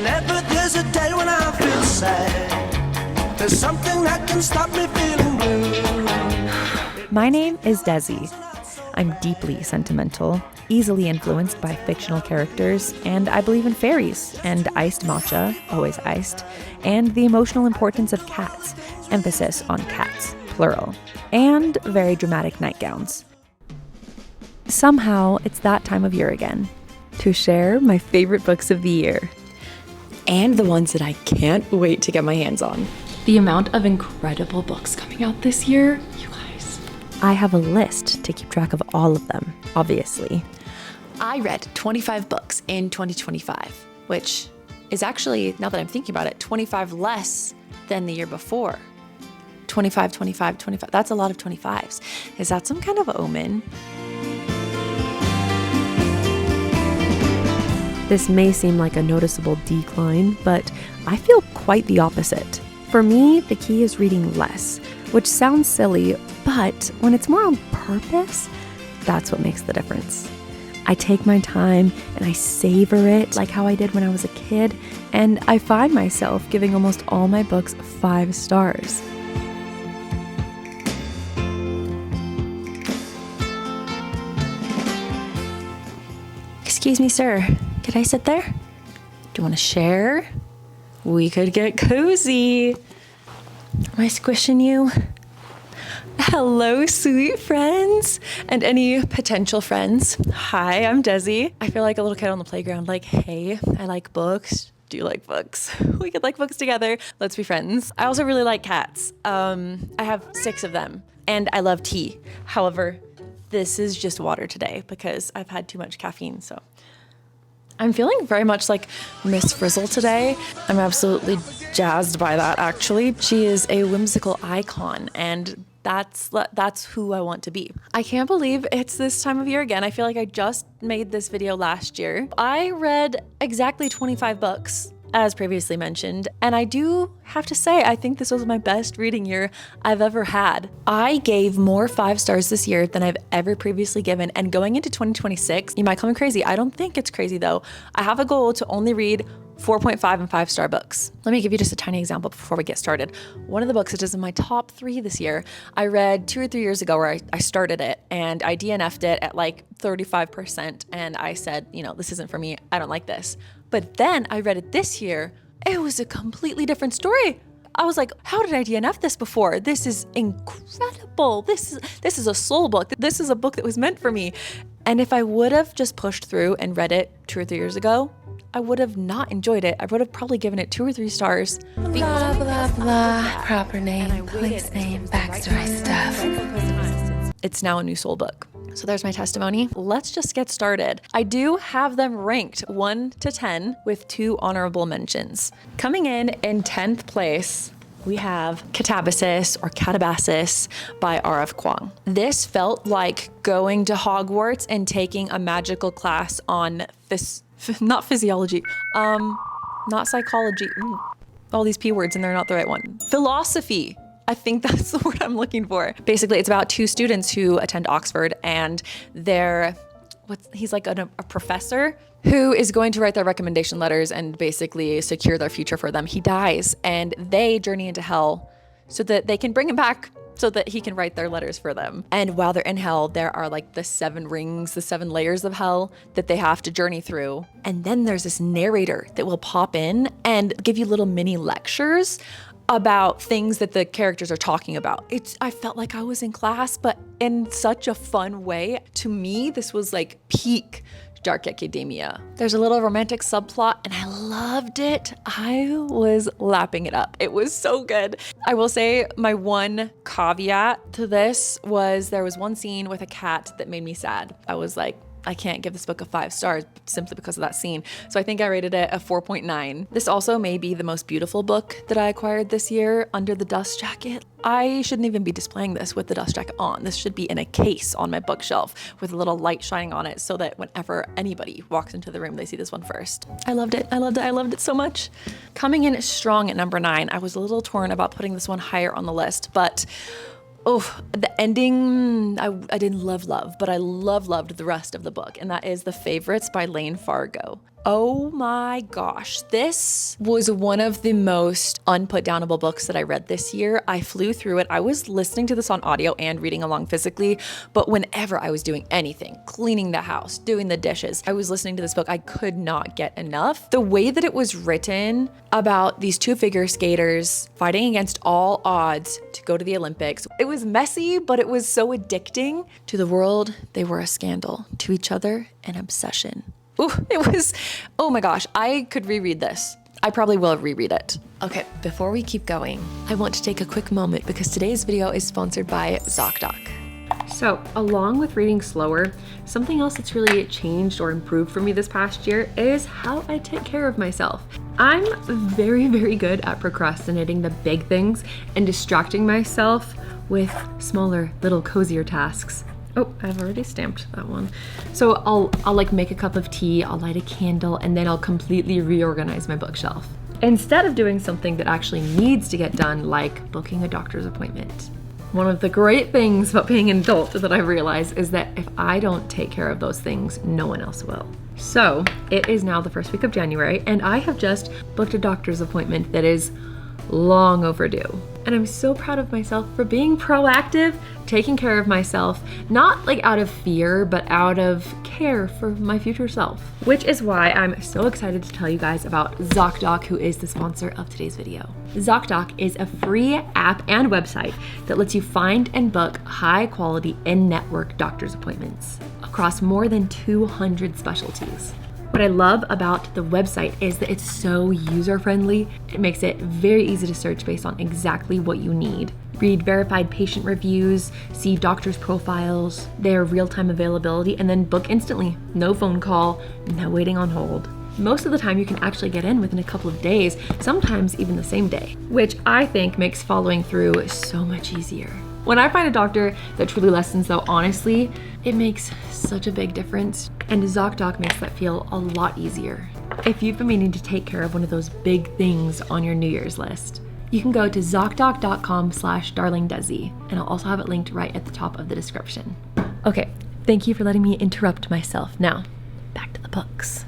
Whenever there's a day when I feel sad, there's something that can stop me feeling blue. My name is Desi. I'm deeply sentimental, easily influenced by fictional characters, and I believe in fairies and iced matcha, always iced, and the emotional importance of cats, emphasis on cats, plural, and very dramatic nightgowns. Somehow, it's that time of year again, to share my favorite books of the year. And the ones that I can't wait to get my hands on. The amount of incredible books coming out this year, you guys. I have a list to keep track of all of them, obviously. I read 25 books in 2025, which is actually, now that I'm thinking about it, 25 less than the year before. 25, 25, 25. That's a lot of 25s. Is that some kind of omen? This may seem like a noticeable decline, but I feel quite the opposite. For me, the key is reading less, which sounds silly, but when it's more on purpose, that's what makes the difference. I take my time and I savor it like how I did when I was a kid, and I find myself giving almost all my books 5 stars. Excuse me, sir. Could I sit there? Do you want to share? We could get cozy. Am I squishing you? Hello, sweet friends, and any potential friends. Hi, I'm Desi. I feel like a little kid on the playground, like, hey, I like books. Do you like books? We could like books together. Let's be friends. I also really like cats. I have 6 of them, and I love tea. However, this is just water today because I've had too much caffeine, so. I'm feeling very much like Miss Frizzle today. I'm absolutely jazzed by that, actually. She is a whimsical icon, and that's who I want to be. I can't believe it's this time of year again. I feel like I just made this video last year. I read exactly 25 books, as previously mentioned, and I do have to say, I think this was my best reading year I've ever had. I gave more 5 stars this year than I've ever previously given, and going into 2026, you might call me crazy. I don't think it's crazy though. I have a goal to only read 4.5 and 5-star books. Let me give you just a tiny example before we get started. One of the books that is in my top 3 this year, I read 2 or 3 years ago where I started it and I DNF'd it at like 35%, and I said, you know, this isn't for me. I don't like this. But then I read it this year. It was a completely different story. I was like, how did I DNF this before? This is incredible. This is a soul book. This is a book that was meant for me. And if I would have just pushed through and read it 2 or 3 years ago, I would have not enjoyed it. I would have probably given it 2 or 3 stars. Blah, blah, blah. Proper name, place name, backstory stuff. It's now a new soul book. So there's my testimony. Let's just get started. I do have them ranked 1 to 10 with 2 honorable mentions. Coming in 10th place, we have Catabasis or Catabasis by R.F. Kuang. This felt like going to Hogwarts and taking a magical class on not physiology, not psychology. All these P words and they're not the right one. Philosophy. I think that's the word I'm looking for. Basically, it's about 2 students who attend Oxford, and he's like a professor who is going to write their recommendation letters and basically secure their future for them. He dies, and they journey into hell so that they can bring him back so that he can write their letters for them. And while they're in hell, there are like the 7 rings, the 7 layers of hell that they have to journey through. And then there's this narrator that will pop in and give you little mini lectures about things that the characters are talking about. I felt like I was in class, but in such a fun way. To me, this was like peak dark academia. There's a little romantic subplot and I loved it. I was lapping it up. It was so good. I will say my one caveat to this was there was one scene with a cat that made me sad. I was like, I can't give this book a 5 stars simply because of that scene. So I think I rated it a 4.9. This also may be the most beautiful book that I acquired this year, Under the Dust Jacket. I shouldn't even be displaying this with the dust jacket on. This should be in a case on my bookshelf with a little light shining on it so that whenever anybody walks into the room, they see this one first. I loved it. I loved it. I loved it so much. Coming in strong at number 9, I was a little torn about putting this one higher on the list, but the ending, I didn't love, but I loved the rest of the book, and that is The Favorites by Lane Fargo. Oh my gosh, this was one of the most unputdownable books that I read this year. I flew through it. I was listening to this on audio and reading along physically, but whenever I was doing anything, cleaning the house, doing the dishes, I was listening to this book. I could not get enough. The way that it was written about these two figure skaters fighting against all odds to go to the Olympics. It was messy, but it was so addicting. To the world, they were a scandal. To each other, an obsession. Ooh, it was, oh my gosh, I could reread this. I probably will reread it. Okay, before we keep going, I want to take a quick moment because today's video is sponsored by ZocDoc. So, along with reading slower, something else that's really changed or improved for me this past year is how I take care of myself. I'm very, very good at procrastinating the big things and distracting myself with smaller, little cozier tasks. Oh, I've already stamped that one. So I'll like make a cup of tea, I'll light a candle, and then I'll completely reorganize my bookshelf. Instead of doing something that actually needs to get done, like booking a doctor's appointment. One of the great things about being an adult that I realize is that if I don't take care of those things, no one else will. So it is now the first week of January, and I have just booked a doctor's appointment that is long overdue. And I'm so proud of myself for being proactive, taking care of myself, not like out of fear, but out of care for my future self. Which is why I'm so excited to tell you guys about ZocDoc, who is the sponsor of today's video. ZocDoc is a free app and website that lets you find and book high quality in-network doctor's appointments across more than 200 specialties. What I love about the website is that it's so user-friendly. It makes it very easy to search based on exactly what you need. Read verified patient reviews, see doctors' profiles, their real-time availability, and then book instantly. No phone call, no waiting on hold. Most of the time you can actually get in within a couple of days, sometimes even the same day, which I think makes following through so much easier. When I find a doctor that truly listens though, honestly, it makes such a big difference. And ZocDoc makes that feel a lot easier. If you've been meaning to take care of one of those big things on your New Year's list, you can go to ZocDoc.com/darlingdesi, and I'll also have it linked right at the top of the description. Okay, thank you for letting me interrupt myself. Now, back to the books.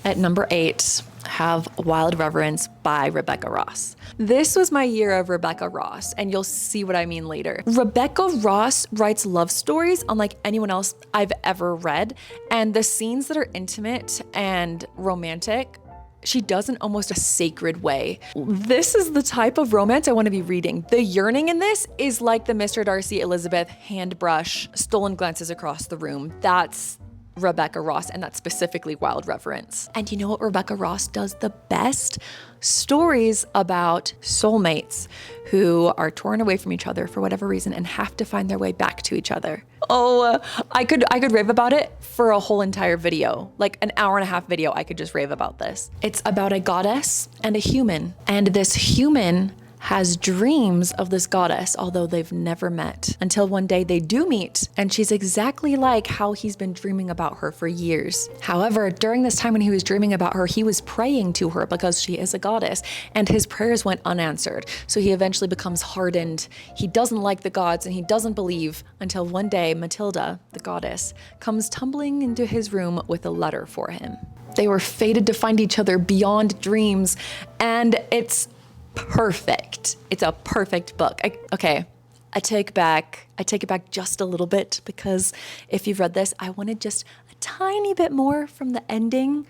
At number 8, I have Wild Reverence by Rebecca Ross. This was my year of Rebecca Ross, and you'll see what I mean later. Rebecca Ross writes love stories unlike anyone else I've ever read, and the scenes that are intimate and romantic, she does in almost a sacred way. This is the type of romance I want to be reading. The yearning in this is like the Mr. Darcy Elizabeth hand brush, stolen glances across the room. That's Rebecca Ross, and that's specifically Wild Reverence. And you know what Rebecca Ross does the best? Stories about soulmates who are torn away from each other for whatever reason and have to find their way back to each other. Oh, I could rave about it for a whole entire video, like an hour and a half video. I could just rave about this. It's about a goddess and a human, and this human has dreams of this goddess, although they've never met, until one day they do meet, and she's exactly like how he's been dreaming about her for years. However, during this time when he was dreaming about her, he was praying to her because she is a goddess, and his prayers went unanswered. So he eventually becomes hardened. He doesn't like the gods, and he doesn't believe until one day Matilda, the goddess, comes tumbling into his room with a letter for him. They were fated to find each other beyond dreams, and it's perfect. It's a perfect book. I take it back just a little bit, because if you've read this, I wanted just a tiny bit more from the ending,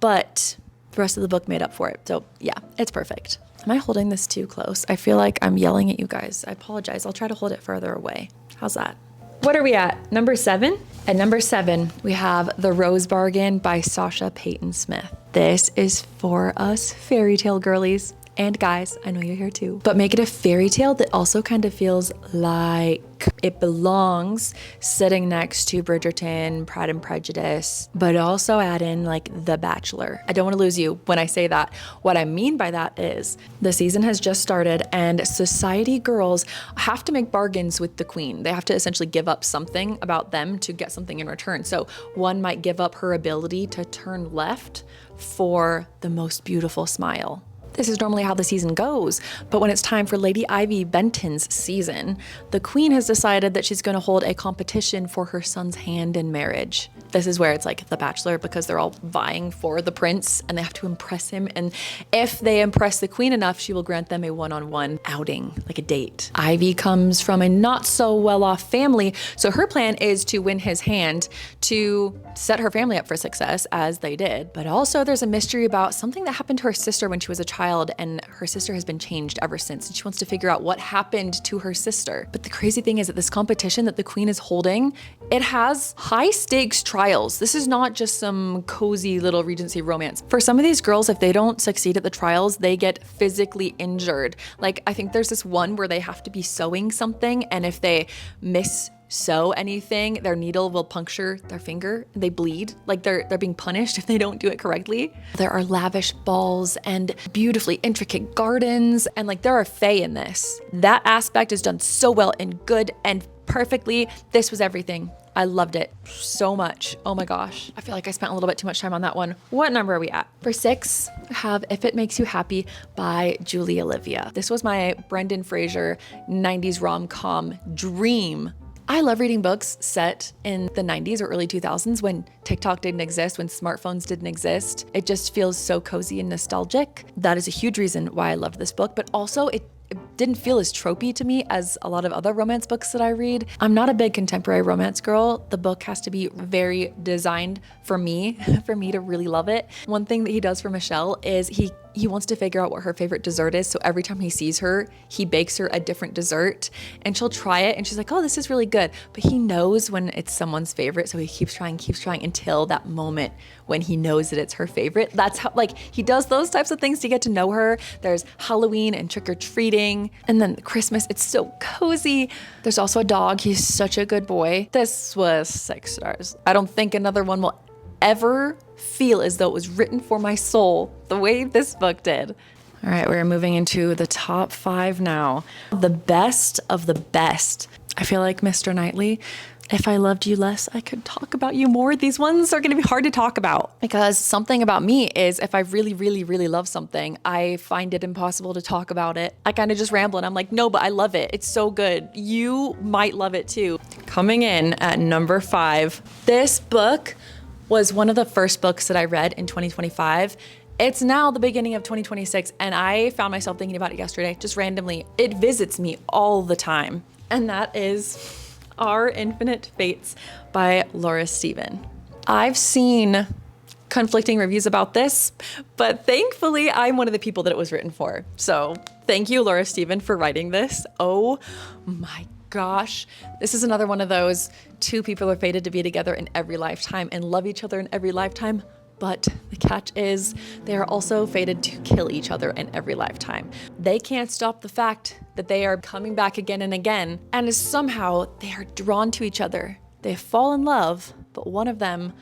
but the rest of the book made up for it. So yeah, it's perfect. Am I holding this too close? I feel like I'm yelling at you guys. I apologize. I'll try to hold it further away. How's that? What are we at? Number 7? At number 7, we have The Rose Bargain by Sasha Payton Smith. This is for us fairy tale girlies. And guys, I know you're here too. But make it a fairy tale that also kind of feels like it belongs sitting next to Bridgerton, Pride and Prejudice, but also add in like The Bachelor. I don't want to lose you when I say that. What I mean by that is the season has just started and society girls have to make bargains with the queen. They have to essentially give up something about them to get something in return. So one might give up her ability to turn left for the most beautiful smile. This is normally how the season goes, but when it's time for Lady Ivy Benton's season, the queen has decided that she's going to hold a competition for her son's hand in marriage. This is where it's like The Bachelor, because they're all vying for the prince and they have to impress him. And if they impress the queen enough, she will grant them a one-on-one outing, like a date. Ivy comes from a not so well-off family, so her plan is to win his hand to set her family up for success, as they did. But also there's a mystery about something that happened to her sister when she was a child, and her sister has been changed ever since, and she wants to figure out what happened to her sister. But the crazy thing is that this competition that the queen is holding, it has high stakes trials. This is not just some cozy little Regency romance. For some of these girls, if they don't succeed at the trials, they get physically injured. Like, I think there's this one where they have to be sewing something, and if they sew anything, their needle will puncture their finger. They bleed. Like they're being punished if they don't do it correctly. There are lavish balls and beautifully intricate gardens, and like there are fae in this. That aspect is done so well and good and perfectly. This was everything. I loved it so much. Oh my gosh. I feel like I spent a little bit too much time on that one. What number are we at? For 6, I have If It Makes You Happy by Julie Olivia. This was my Brendan Fraser 90s rom-com dream. I love reading books set in the 90s or early 2000s when TikTok didn't exist, when smartphones didn't exist. It just feels so cozy and nostalgic. That is a huge reason why I love this book, but also it didn't feel as tropey to me as a lot of other romance books that I read. I'm not a big contemporary romance girl. The book has to be very designed for me, for me to really love it. One thing that he does for Michelle is he wants to figure out what her favorite dessert is. So every time he sees her, he bakes her a different dessert and she'll try it and she's like, oh, this is really good. But he knows when it's someone's favorite. So he keeps trying until that moment when he knows that it's her favorite. That's how, like, he does those types of things to get to know her. There's Halloween and trick-or-treating, and then Christmas, it's so cozy. There's also a dog. He's such a good boy. This was 6 stars. I don't think another one will ever feel as though it was written for my soul the way this book did. All right, we're moving into the top 5 now. The best of the best. I feel like Mr. Knightley, If I Loved You Less, I Could Talk About You More. These ones are gonna be hard to talk about because something about me is if I really, really, really love something, I find it impossible to talk about it. I kind of just ramble and I'm like, no, but I love it. It's so good. You might love it too. Coming in at number 5, this book was one of the first books that I read in 2025. It's now the beginning of 2026 and I found myself thinking about it yesterday, just randomly. It visits me all the time. And that is Our Infinite Fates by Laura Stephen. I've seen conflicting reviews about this, but thankfully I'm one of the people that it was written for. So thank you, Laura Stephen, for writing this. Oh my gosh. This is another one of those 2 people are fated to be together in every lifetime and love each other in every lifetime. But the catch is they are also fated to kill each other in every lifetime. They can't stop the fact that they are coming back again and again, and somehow they are drawn to each other. They fall in love, but one of them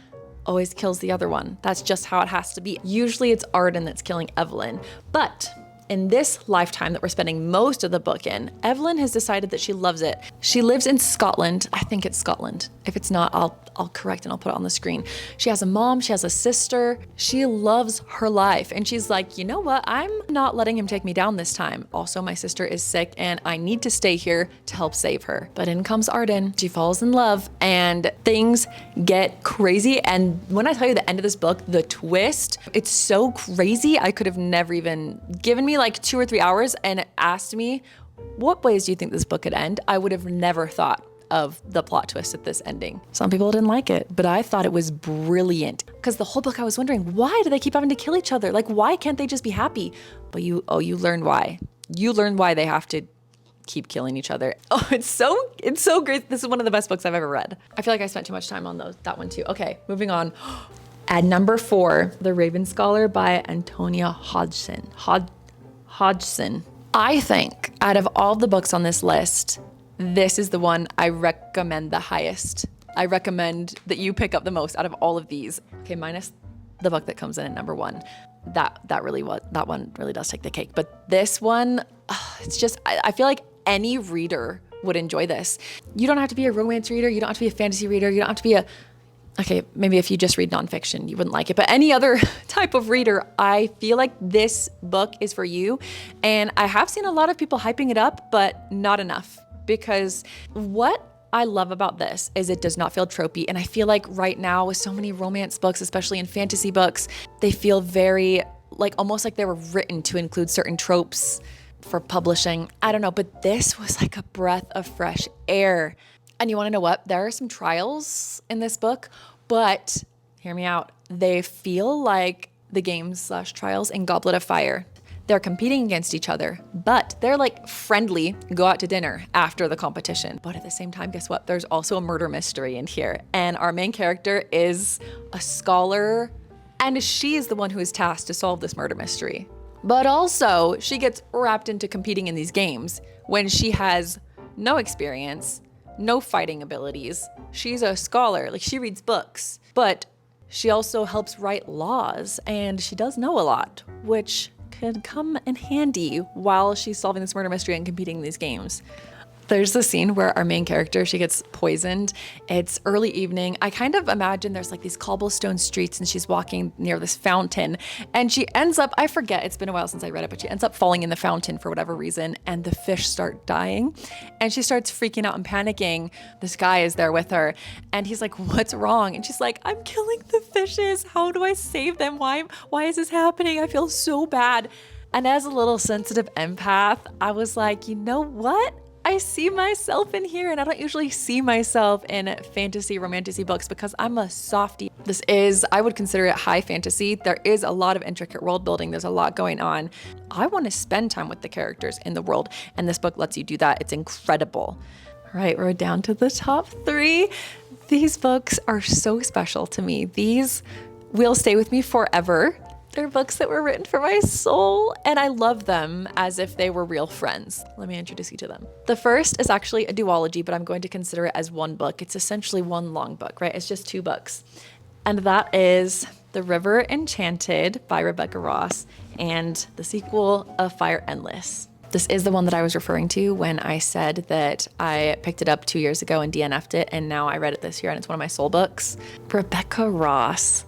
always kills the other one. That's just how it has to be. Usually it's Arden that's killing Evelyn, but in this lifetime that we're spending most of the book in, Evelyn has decided that she loves it. She lives in Scotland. I think it's Scotland. If it's not, I'll correct and I'll put it on the screen. She has a mom, she has a sister. She loves her life. And she's like, you know what? I'm not letting him take me down this time. Also, my sister is sick and I need to stay here to help save her. But in comes Arden. She falls in love and things get crazy. And when I tell you the end of this book, the twist, it's so crazy. I could have never even given me like 2 or 3 hours and asked me, what ways do you think this book could end? I would have never thought of the plot twist at this ending. Some people didn't like it, but I thought it was brilliant. Because the whole book I was wondering, why do they keep having to kill each other? Like, why can't they just be happy? But you learn why. You learn why they have to keep killing each other. Oh, it's so great. This is one of the best books I've ever read. I feel like I spent too much time on that one too. Okay, moving on. At number 4, The Raven Scholar by Antonia Hodgson. Hodgson. I think out of all the books on this list, this is the one I recommend the highest. I recommend that you pick up the most out of all of these. Okay, minus the book that comes in at number 1. That one really does take the cake. But this one, it's just, I feel like any reader would enjoy this. You don't have to be a romance reader. You don't have to be a fantasy reader. You don't have to be Okay, maybe if you just read nonfiction, you wouldn't like it. But any other type of reader, I feel like this book is for you. And I have seen a lot of people hyping it up, but not enough. Because what I love about this is it does not feel tropey. And I feel like right now with so many romance books, especially in fantasy books, they feel very like almost like they were written to include certain tropes for publishing. I don't know, but this was like a breath of fresh air. And you want to know what? There are some trials in this book, but hear me out. They feel like the games/trials in Goblet of Fire. They're competing against each other, but they're like friendly, go out to dinner after the competition. But at the same time, guess what? There's also a murder mystery in here. And our main character is a scholar, and she is the one who is tasked to solve this murder mystery. But also, she gets wrapped into competing in these games when she has no experience, no fighting abilities. She's a scholar, like she reads books, but she also helps write laws, and she does know a lot, which could come in handy while she's solving this murder mystery and competing in these games. There's the scene where our main character, she gets poisoned. It's early evening. I kind of imagine there's like these cobblestone streets and she's walking near this fountain and she ends up, I forget, it's been a while since I read it, but she ends up falling in the fountain for whatever reason and the fish start dying and she starts freaking out and panicking. This guy is there with her and he's like, what's wrong? And she's like, I'm killing the fishes. How do I save them? Why is this happening? I feel so bad. And as a little sensitive empath, I was like, you know what? I see myself in here, and I don't usually see myself in fantasy romantasy books because I'm a softie. This is, I would consider it high fantasy. There is a lot of intricate world building. There's a lot going on. I want to spend time with the characters in the world, and this book lets you do that. It's incredible. All right, we're down to the top 3. These books are so special to me. These will stay with me forever. They're books that were written for my soul, and I love them as if they were real friends. Let me introduce you to them. The first is actually a duology, but I'm going to consider it as one book. It's essentially one long book, right? It's just 2 books. And that is The River Enchanted by Rebecca Ross and the sequel of Fire Endless. This is the one that I was referring to when I said that I picked it up 2 years ago and DNF'd it, and now I read it this year, and it's one of my soul books. Rebecca Ross.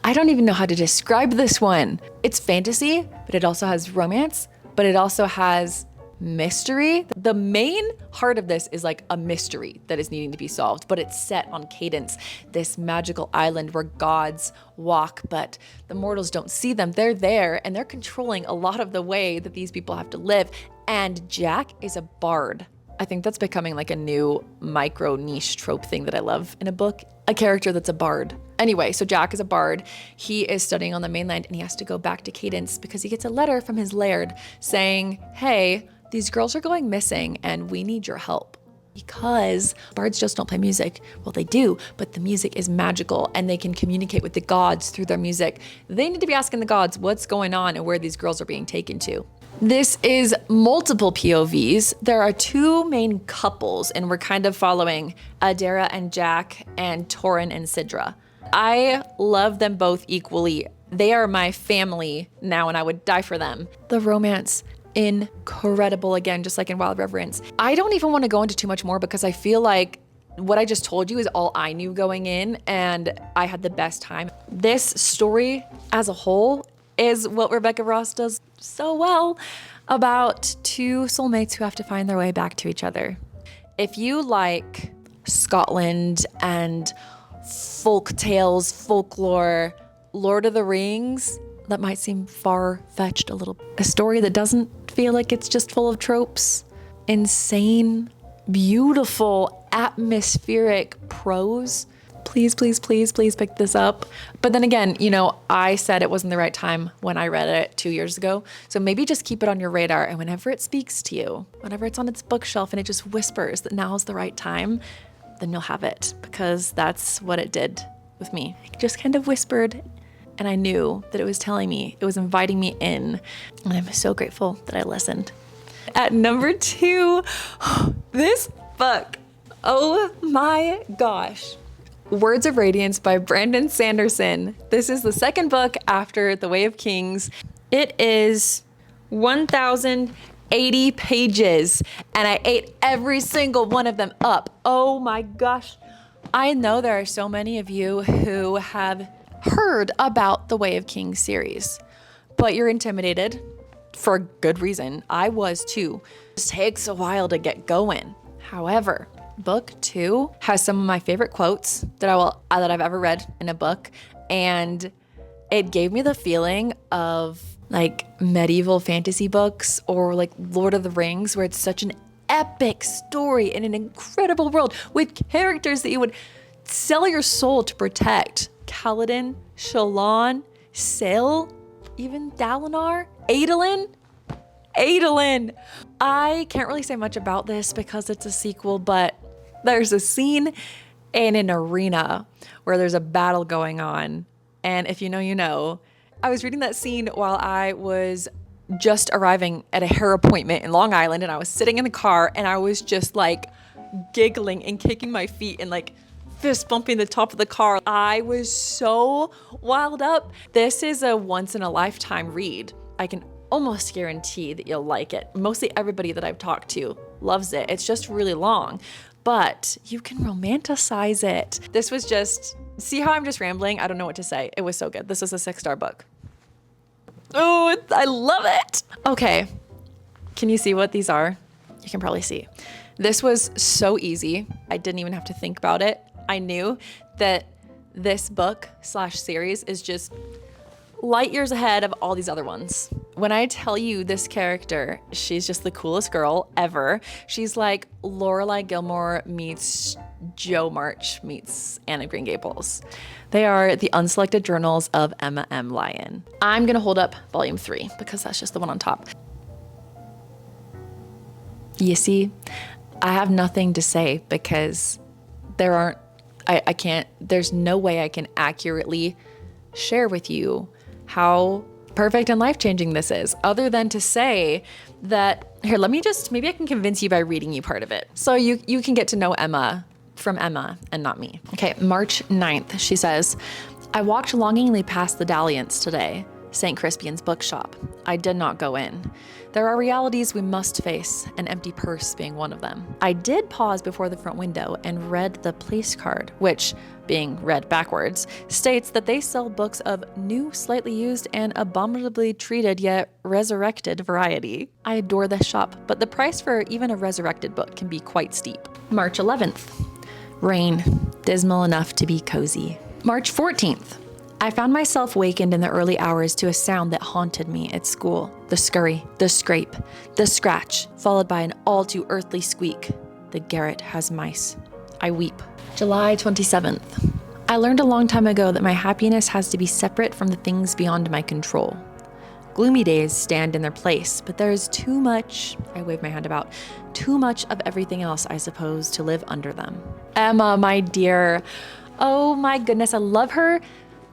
I don't even know how to describe this one. It's fantasy, but it also has romance, but it also has mystery. The main heart of this is like a mystery that is needing to be solved, but it's set on Cadence, this magical island where gods walk, but the mortals don't see them. They're there and they're controlling a lot of the way that these people have to live. And Jack is a bard. I think that's becoming like a new micro niche trope thing that I love in a book, a character that's a bard. Anyway, so Jack is a bard. He is studying on the mainland and he has to go back to Cadence because he gets a letter from his laird saying, hey, these girls are going missing and we need your help. Because bards just don't play music. Well, they do, but the music is magical and they can communicate with the gods through their music. They need to be asking the gods what's going on and where these girls are being taken to. This is multiple POVs. There are 2 main couples, and we're kind of following Adara and Jack and Torin and Sidra. I love them both equally. They are my family now, and I would die for them. The romance, incredible again, just like in Wild Reverence. I don't even want to go into too much more because I feel like what I just told you is all I knew going in, and I had the best time. This story as a whole is what Rebecca Ross does so well about 2 soulmates who have to find their way back to each other. If you like Scotland and folk tales, folklore, Lord of the Rings, that might seem far-fetched a little. A story that doesn't feel like it's just full of tropes. Insane, beautiful, atmospheric prose. Please, please, please, please pick this up. But then again, you know, I said it wasn't the right time when I read it 2 years ago. So maybe just keep it on your radar. And whenever it speaks to you, whenever it's on its bookshelf and it just whispers that now's the right time, then you'll have it, because that's what it did with me. It just kind of whispered and I knew that it was telling me, it was inviting me in. And I'm so grateful that I listened. At number 2, this book. Oh my gosh. Words of Radiance by Brandon Sanderson. This is the second book after The Way of Kings. It is 1,080 pages, and I ate every single one of them up. Oh my gosh. I know there are so many of you who have heard about the Way of Kings series, but you're intimidated for good reason. I was too. It takes a while to get going. However, book 2 has some of my favorite quotes that I've ever read in a book, and it gave me the feeling of like medieval fantasy books or like Lord of the Rings, where it's such an epic story in an incredible world with characters that you would sell your soul to protect. Kaladin, Shallan, Sail, even Dalinar, Adolin. I can't really say much about this because it's a sequel, but there's a scene in an arena where there's a battle going on. And if you know, you know. I was reading that scene while I was just arriving at a hair appointment in Long Island, and I was sitting in the car and I was just like giggling and kicking my feet and like fist bumping the top of the car. I was so wild up. This is a once in a lifetime read. I can almost guarantee that you'll like it. Mostly everybody that I've talked to loves it. It's just really long, but you can romanticize it. This was just, see how I'm just rambling? I don't know what to say. It was so good. This is a 6-star book. Oh, I love it. Okay, can you see what these are? You can probably see. This was so easy. I didn't even have to think about it. I knew that this book / series is just light years ahead of all these other ones. When I tell you this character, she's just the coolest girl ever. She's like Lorelai Gilmore meets Jo March meets Anne of Green Gables. They are the unselected journals of Emma M. Lyon. I'm gonna hold up volume 3 because that's just the one on top. You see, I have nothing to say because I can't, there's no way I can accurately share with you how perfect and life-changing this is, other than to say that, here, maybe I can convince you by reading you part of it. So you can get to know Emma from Emma and not me. Okay, March 9th, she says, I walked longingly past the Dalliance today, St. Crispian's bookshop. I did not go in. There are realities we must face, an empty purse being one of them. I did pause before the front window and read the place card, which, being read backwards, states that they sell books of new, slightly used, and abominably treated yet resurrected variety. I adore this shop, but the price for even a resurrected book can be quite steep. March 11th. Rain, dismal enough to be cozy. March 14th. I found myself wakened in the early hours to a sound that haunted me at school. The scurry, the scrape, the scratch, followed by an all too earthly squeak. The garret has mice. I weep. July 27th. I learned a long time ago that my happiness has to be separate from the things beyond my control. Gloomy days stand in their place, but there is too much, I wave my hand about, too much of everything else, I suppose, to live under them. Emma, my dear. Oh my goodness, I love her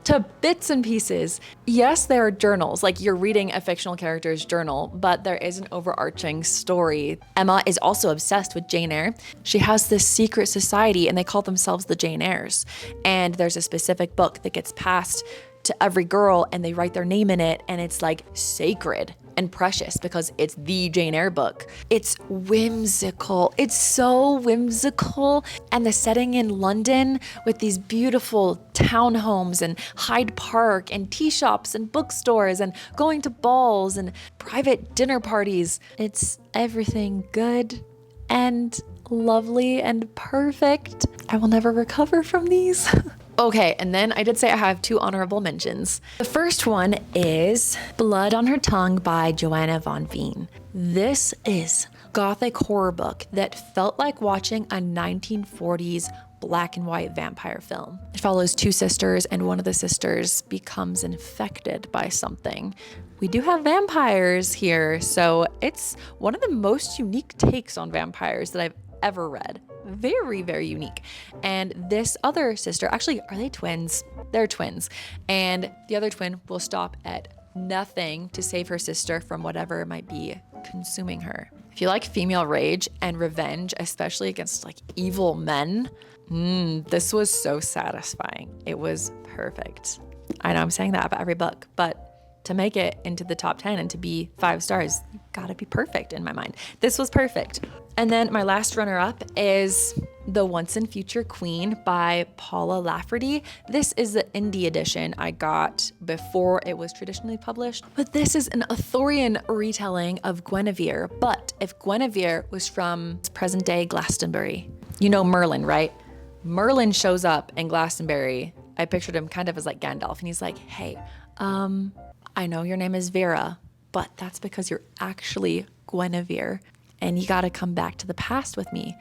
to bits and pieces. Yes, there are journals, like you're reading a fictional character's journal, but there is an overarching story. Emma is also obsessed with Jane Eyre. She has this secret society and they call themselves the Jane Eyres. And there's a specific book that gets passed to every girl and they write their name in it and it's like sacred and precious because it's the Jane Eyre book. It's whimsical. It's so whimsical. And the setting in London with these beautiful townhomes and Hyde Park and tea shops and bookstores and going to balls and private dinner parties. It's everything good and lovely and perfect. I will never recover from these. Okay, and then I did say I have 2 honorable mentions. The first one is Blood on Her Tongue by Joanna Von Veen. This is gothic horror book that felt like watching a 1940s black and white vampire film. It follows 2 sisters and one of the sisters becomes infected by something. We do have vampires here, so it's one of the most unique takes on vampires that I've ever read. Very, very unique. And this other sister, actually, are they twins? They're twins. And the other twin will stop at nothing to save her sister from whatever might be consuming her. If you like female rage and revenge, especially against like evil men, this was so satisfying. It was perfect. I know I'm saying that about every book, but to make it into the top 10 and to be 5 stars, you gotta be perfect in my mind. This was perfect. And then my last runner-up is The Once and Future Queen by Paula Lafferty. This is the indie edition I got before it was traditionally published, but this is an Arthurian retelling of Guinevere. But if Guinevere was from present day Glastonbury, you know Merlin, right? Merlin shows up in Glastonbury. I pictured him kind of as like Gandalf, and he's like, hey, I know your name is Vera, but that's because you're actually Guinevere, and you gotta come back to the past with me.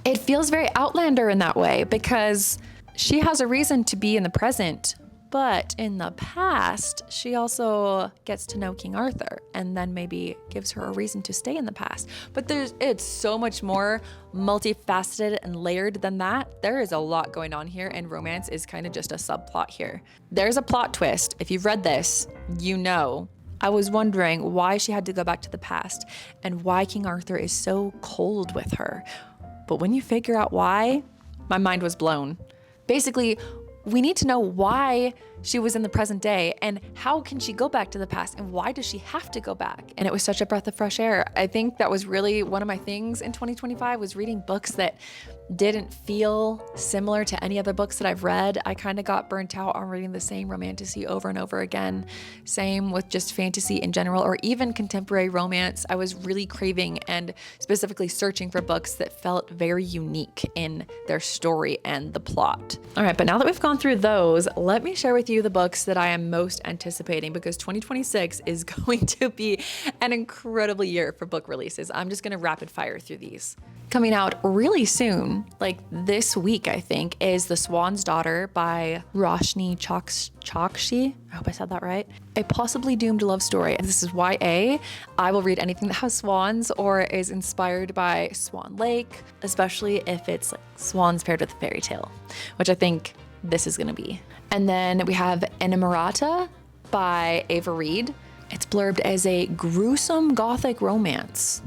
It feels very Outlander in that way because she has a reason to be in the present, but in the past, she also gets to know King Arthur and then maybe gives her a reason to stay in the past. But it's so much more multifaceted and layered than that. There is a lot going on here, and romance is kind of just a subplot here. There's a plot twist. If you've read this, you know. I was wondering why she had to go back to the past and why King Arthur is so cold with her. But when you figure out why, my mind was blown. Basically, we need to know why she was in the present day and how can she go back to the past and why does she have to go back? And it was such a breath of fresh air. I think that was really one of my things in 2025 was reading books that didn't feel similar to any other books that I've read. I kind of got burnt out on reading the same romantasy over and over again. Same with just fantasy in general, or even contemporary romance. I was really craving and specifically searching for books that felt very unique in their story and the plot. All right, but now that we've gone through those, let me share with you the books that I am most anticipating because 2026 is going to be an incredible year for book releases. I'm just gonna rapid fire through these. Coming out really soon, like this week, I think, is The Swan's Daughter by Roshni Chokshi. I hope I said that right. A possibly doomed love story. And this is YA. I will read anything that has swans or is inspired by Swan Lake, especially if it's like swans paired with a fairy tale, which I think this is gonna be. And then we have Inamorata by Ava Reed. It's blurbed as a gruesome gothic romance.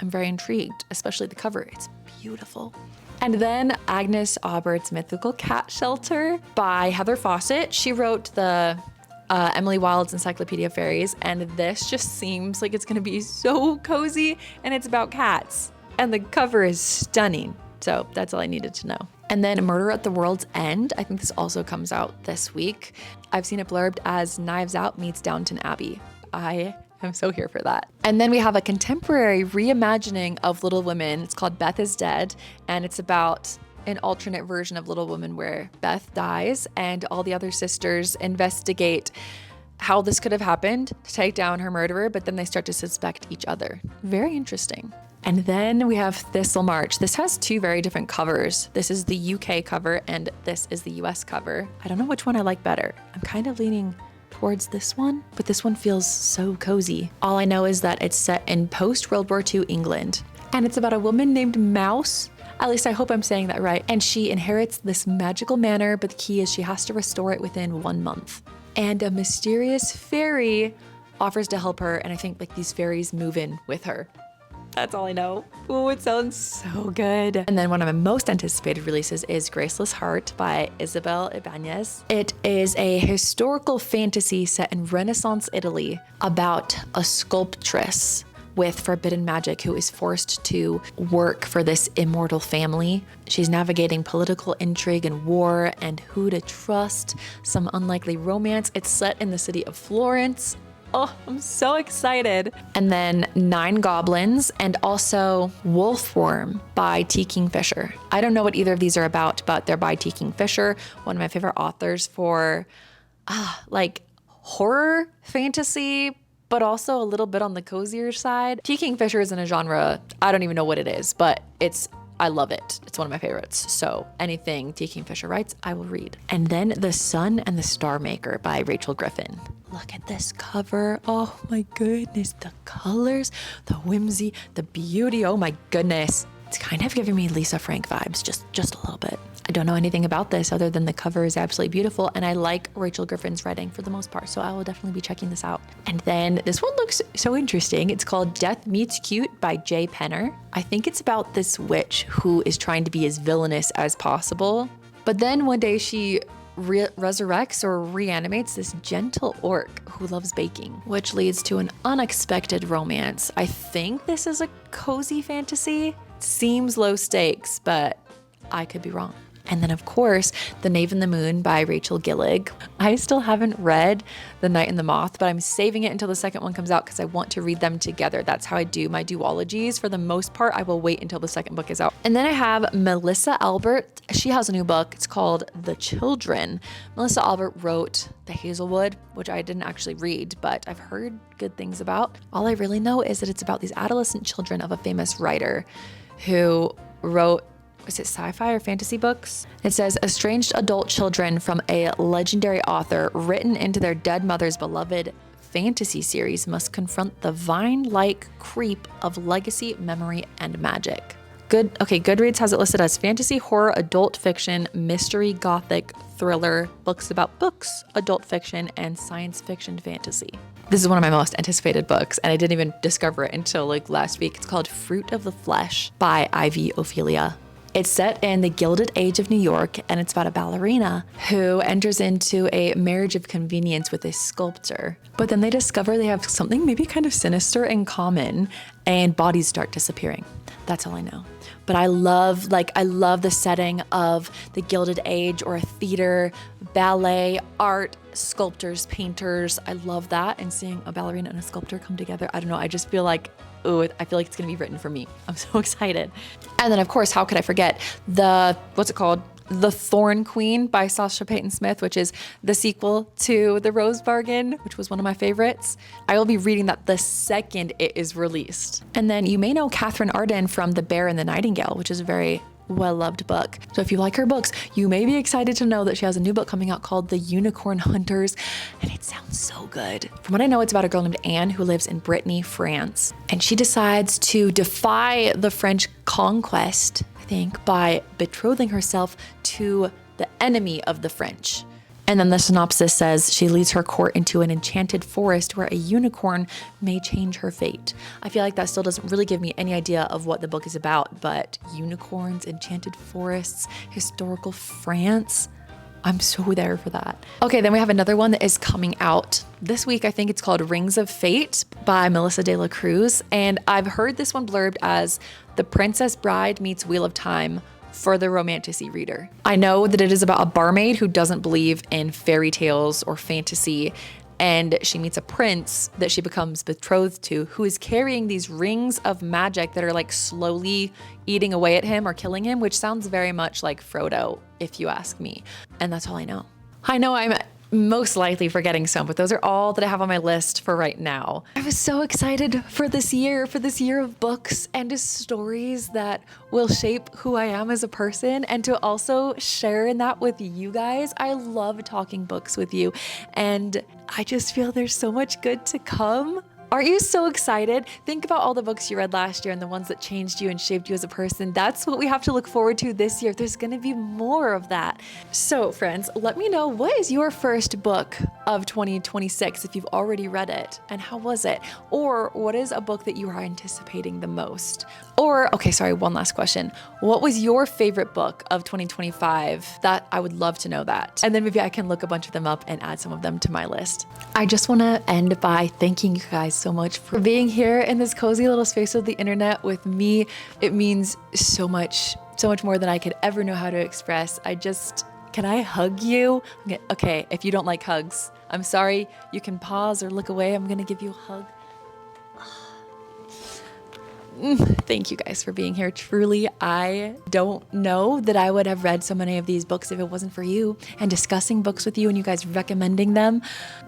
I'm very intrigued, especially the cover. It's beautiful. And then Agnes Aubert's Mythical Cat Shelter by Heather Fawcett. She wrote the Emily Wilde's Encyclopedia of Fairies, and this just seems like it's gonna be so cozy, and it's about cats. And the cover is stunning. So that's all I needed to know. And then Murder at the World's End. I think this also comes out this week. I've seen it blurbed as Knives Out meets Downton Abbey. I'm so here for that. And then we have a contemporary reimagining of Little Women. It's called Beth is Dead, and it's about an alternate version of Little Women where Beth dies and all the other sisters investigate how this could have happened to take down her murderer, but then they start to suspect each other. Very interesting. And then we have Thistle March. This has two very different covers. This is the UK cover and this is the US cover. I don't know which one I like better. I'm kind of leaning towards this one, but this one feels so cozy. All I know is that it's set in post-World War II England, and it's about a woman named Mouse. At least I hope I'm saying that right. And she inherits this magical manor, but the key is she has to restore it within 1 month. And a mysterious fairy offers to help her, and I think like these fairies move in with her. That's all I know. Oh, it sounds so good. And then one of my most anticipated releases is Graceless Heart by Isabel Ibanez. It is a historical fantasy set in Renaissance Italy about a sculptress with forbidden magic who is forced to work for this immortal family. She's navigating political intrigue and war and who to trust, some unlikely romance. It's set in the city of Florence. Oh, I'm so excited. And then 9 Goblins and also Wolfworm by T. Kingfisher. I don't know what either of these are about, but they're by T. Kingfisher, one of my favorite authors for like horror fantasy, but also a little bit on the cozier side. T. Kingfisher is in a genre, I don't even know what it is, but I love it. It's one of my favorites. So anything T. Kingfisher writes, I will read. And then The Sun and the Star Maker by Rachel Griffin. Look at this cover. Oh my goodness. The colors, the whimsy, the beauty. Oh my goodness. It's kind of giving me Lisa Frank vibes, just a little bit. I don't know anything about this other than the cover is absolutely beautiful, and I like Rachel Griffin's writing for the most part, so I will definitely be checking this out. And then this one looks so interesting. It's called Death Meets Cute by Jay Penner. I think it's about this witch who is trying to be as villainous as possible, but then one day she resurrects or reanimates this gentle orc who loves baking, which leads to an unexpected romance. I think this is a cozy fantasy. Seems low stakes, but I could be wrong. And then, of course, The Knave and the Moon by Rachel Gillig. I still haven't read The Night and the Moth, but I'm saving it until the second one comes out because I want to read them together. That's how I do my duologies. For the most part, I will wait until the second book is out. And then I have Melissa Albert. She has a new book. It's called The Children. Melissa Albert wrote The Hazelwood, which I didn't actually read, but I've heard good things about. All I really know is that it's about these adolescent children of a famous writer who wrote, is it sci-fi or fantasy books? It says, estranged adult children from a legendary author written into their dead mother's beloved fantasy series must confront the vine-like creep of legacy, memory, and magic. Goodreads has it listed as fantasy, horror, adult fiction, mystery, gothic, thriller, books about books, adult fiction, and science fiction fantasy. This is one of my most anticipated books, and I didn't even discover it until like last week. It's called Fruit of the Flesh by Ivy Ophelia. It's set in the Gilded Age of New York, and it's about a ballerina who enters into a marriage of convenience with a sculptor. But then they discover they have something maybe kind of sinister in common, and bodies start disappearing. That's all I know. But I love the setting of the Gilded Age, or a theater, ballet, art, sculptors, painters. I love that. And seeing a ballerina and a sculptor come together, I don't know, I just feel like, I feel like it's gonna be written for me. I'm so excited. And then of course, how could I forget what's it called? The Thorn Queen by Sasha Payton Smith, which is the sequel to The Rose Bargain, which was one of my favorites. I will be reading that the second it is released. And then you may know Catherine Arden from The Bear and the Nightingale, which is a very well-loved book. So if you like her books, you may be excited to know that she has a new book coming out called The Unicorn Hunters, and it sounds so good. From what I know, it's about a girl named Anne who lives in Brittany, France, and she decides to defy the French conquest, I think, by betrothing herself to the enemy of the French. And then the synopsis says she leads her court into an enchanted forest where a unicorn may change her fate. I feel like that still doesn't really give me any idea of what the book is about, but unicorns, enchanted forests, historical France, I'm so there for that. Okay, then we have another one that is coming out this week. I think it's called Rings of Fate by Melissa de la Cruz. And I've heard this one blurbed as The Princess Bride meets Wheel of Time for the romantasy reader. I know that it is about a barmaid who doesn't believe in fairy tales or fantasy, and she meets a prince that she becomes betrothed to, who is carrying these rings of magic that are like slowly eating away at him or killing him, which sounds very much like Frodo, if you ask me. And that's all I know. I know I'm most likely forgetting some, but those are all that I have on my list for right now. I was so excited for this year of books and stories that will shape who I am as a person, and to also share in that with you guys. I love talking books with you, and I just feel there's so much good to come. Aren't you so excited? Think about all the books you read last year and the ones that changed you and shaped you as a person. That's what we have to look forward to this year. There's gonna be more of that. So friends, let me know, what is your first book of 2026 if you've already read it, and how was it? Or what is a book that you are anticipating the most? Or, okay, sorry, one last question. What was your favorite book of 2025? That I would love to know that. And then maybe I can look a bunch of them up and add some of them to my list. I just wanna end by thanking you guys so much for being here in this cozy little space of the internet with me. It means so much more than I could ever know how to express. Can I hug you? Okay, if you don't like hugs, I'm sorry. You can pause or look away. I'm gonna give you a hug. Thank you guys for being here. Truly, I don't know that I would have read so many of these books if it wasn't for you and discussing books with you and you guys recommending them.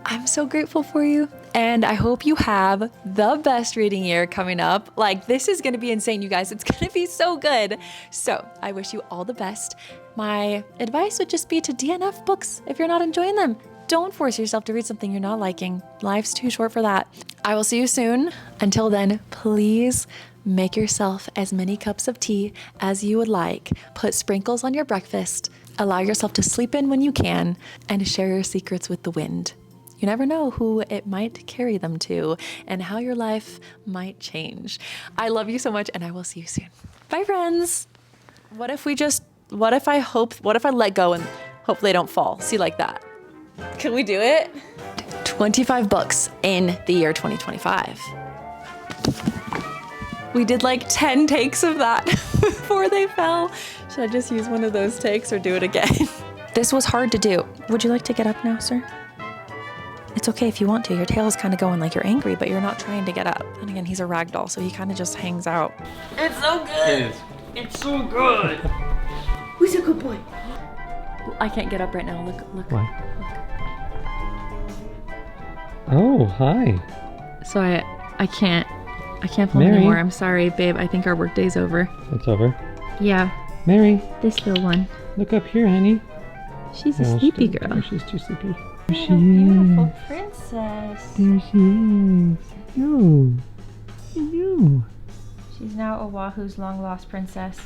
I'm so grateful for you. And I hope you have the best reading year coming up. Like, this is going to be insane, you guys. It's going to be so good. So I wish you all the best. My advice would just be to DNF books if you're not enjoying them. Don't force yourself to read something you're not liking. Life's too short for that. I will see you soon. Until then, please make yourself as many cups of tea as you would like. Put sprinkles on your breakfast. Allow yourself to sleep in when you can, and share your secrets with the wind. You never know who it might carry them to and how your life might change. I love you so much, and I will see you soon. Bye, friends. What if I let go and hope they don't fall? See, like that. Can we do it? 25 books in the year 2025. We did like 10 takes of that before they fell. Should I just use one of those takes or do it again? This was hard to do. Would you like to get up now, sir? It's okay if you want to. Your tail is kind of going like you're angry, but you're not trying to get up. And again, he's a rag doll, so he kind of just hangs out. It's so good. It is. It's so good. Who's a good boy? I can't get up right now. Look. What? Oh, hi. So I can't film Mary. anymore. I'm sorry, babe. I think our workday's over. It's over. Yeah, Mary, this little one. look up here, honey. She's a No, sleepy she- girl. no, she's too sleepy. There she Beautiful is. princess. There she is. Yo. Yo. She's now Oahu's long lost princess.